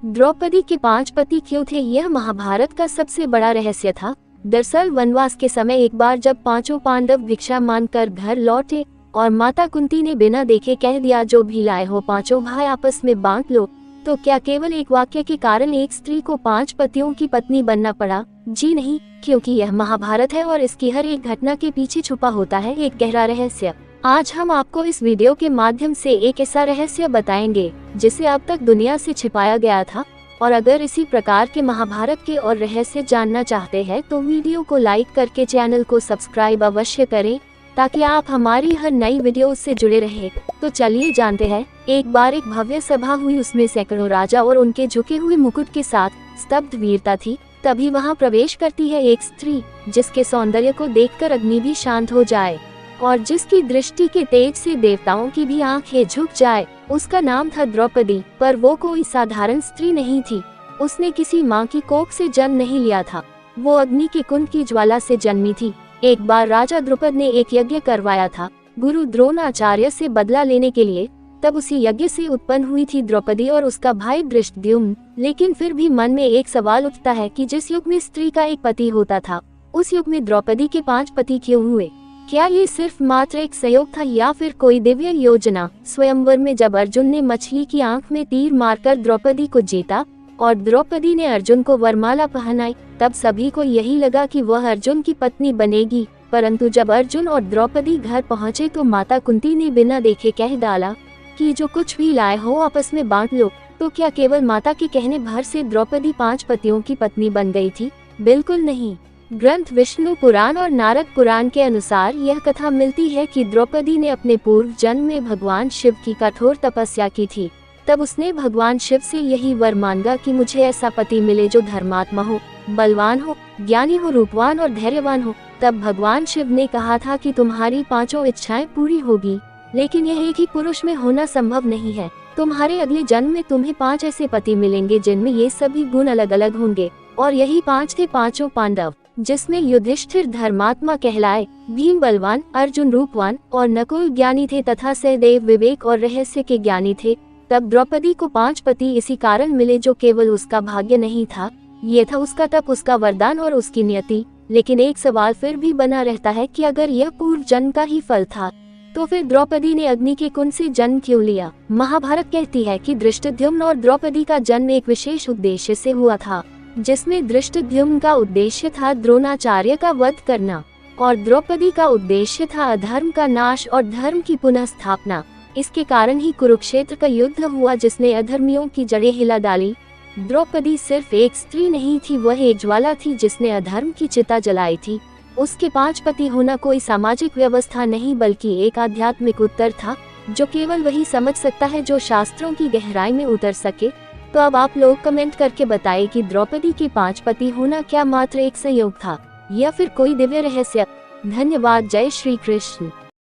द्रौपदी के 5 पति क्यों थे? यह महाभारत का सबसे बड़ा रहस्य था। दरअसल वनवास के समय एक बार जब 5 पांडव भिक्षा मांगकर घर लौटे और माता कुंती ने बिना देखे कह दिया, जो भी लाए हो 5 भाई आपस में बांट लो, तो क्या केवल एक वाक्य के कारण एक स्त्री को 5 पतियों की पत्नी बनना पड़ा? जी नहीं, क्योंकि यह महाभारत है और इसकी हर एक घटना के पीछे छुपा होता है एक गहरा रहस्य। आज हम आपको इस वीडियो के माध्यम से एक ऐसा रहस्य बताएंगे जिसे अब तक दुनिया से छिपाया गया था। और अगर इसी प्रकार के महाभारत के और रहस्य जानना चाहते हैं तो वीडियो को लाइक करके चैनल को सब्सक्राइब अवश्य करें, ताकि आप हमारी हर नई वीडियो से जुड़े रहें। तो चलिए जानते हैं। एक बार एक भव्य सभा हुई, उसमें सैकड़ों राजा और उनके झुके हुए मुकुट के साथ स्तब्ध वीरता थी। तभी वहां प्रवेश करती है एक स्त्री, जिसके सौंदर्य को देखकर अग्नि भी शांत हो जाए और जिसकी दृष्टि के तेज से देवताओं की भी आंखें झुक जाए। उसका नाम था द्रौपदी, पर वो कोई साधारण स्त्री नहीं थी। उसने किसी माँ की कोख से जन्म नहीं लिया था, वो अग्नि के कुंड की ज्वाला से जन्मी थी। एक बार राजा द्रुपद ने एक यज्ञ करवाया था गुरु द्रोणाचार्य से बदला लेने के लिए। तब उसी यज्ञ से उत्पन्न हुई थी द्रौपदी और उसका भाई धृष्टद्युम्न। लेकिन फिर भी मन में एक सवाल उठता है कि जिस युग में स्त्री का एक पति होता था, उस युग में द्रौपदी के 5 पति क्यों हुए? क्या ये सिर्फ मात्र एक संयोग था या फिर कोई दिव्य योजना? स्वयंवर में जब अर्जुन ने मछली की आंख में तीर मारकर द्रौपदी को जीता और द्रौपदी ने अर्जुन को वरमाला पहनाई, तब सभी को यही लगा कि वह अर्जुन की पत्नी बनेगी। परंतु जब अर्जुन और द्रौपदी घर पहुंचे तो माता कुंती ने बिना देखे कह डाला कि जो कुछ भी लाए हो आपस में बांट लो। तो क्या केवल माता के कहने भर से द्रौपदी 5 पतियों की पत्नी बन गई थी? बिल्कुल नहीं। ग्रंथ विष्णु पुराण और नारद पुराण के अनुसार यह कथा मिलती है कि द्रौपदी ने अपने पूर्व जन्म में भगवान शिव की कठोर तपस्या की थी। तब उसने भगवान शिव से यही वर मांगा कि मुझे ऐसा पति मिले जो धर्मात्मा हो, बलवान हो, ज्ञानी हो, रूपवान और धैर्यवान हो। तब भगवान शिव ने कहा था कि तुम्हारी 5 इच्छाएं पूरी होगी, लेकिन यह एक ही पुरुष में होना संभव नहीं है। तुम्हारे अगले जन्म में तुम्हें 5 ऐसे पति मिलेंगे जिनमें ये सभी गुण अलग अलग होंगे। और यही 5 थे 5 पांडव, जिसमें युधिष्ठिर धर्मात्मा कहलाए, भीम बलवान, अर्जुन रूपवान और नकुल ज्ञानी थे तथा सहदेव विवेक और रहस्य के ज्ञानी थे। तब द्रौपदी को 5 पति इसी कारण मिले, जो केवल उसका भाग्य नहीं था, ये था उसका तप, उसका वरदान और उसकी नियति। लेकिन एक सवाल फिर भी बना रहता है कि अगर यह पूर्व जन्म का ही फल था, तो फिर द्रौपदी ने अग्नि के कुंड से जन्म क्यों लिया? महाभारत कहती है कि धृष्टद्युम्न और द्रौपदी का जन्म एक विशेष उद्देश्य से हुआ था, जिसमें धृष्टद्युम्न का उद्देश्य था द्रोणाचार्य का वध करना और द्रौपदी का उद्देश्य था अधर्म का नाश और धर्म की पुनः स्थापना। इसके कारण ही कुरुक्षेत्र का युद्ध हुआ, जिसने अधर्मियों की जड़ें हिला डाली। द्रौपदी सिर्फ एक स्त्री नहीं थी, वह एक ज्वाला थी जिसने अधर्म की चिता जलाई थी। उसके 5 पति होना कोई सामाजिक व्यवस्था नहीं, बल्कि एक आध्यात्मिक उत्तर था, जो केवल वही समझ सकता है जो शास्त्रों की गहराई में उतर सके। तो अब आप लोग कमेंट करके बताइए कि द्रौपदी के 5 पति होना क्या मात्र एक संयोग था या फिर कोई दिव्य रहस्य? धन्यवाद। जय श्री कृष्ण।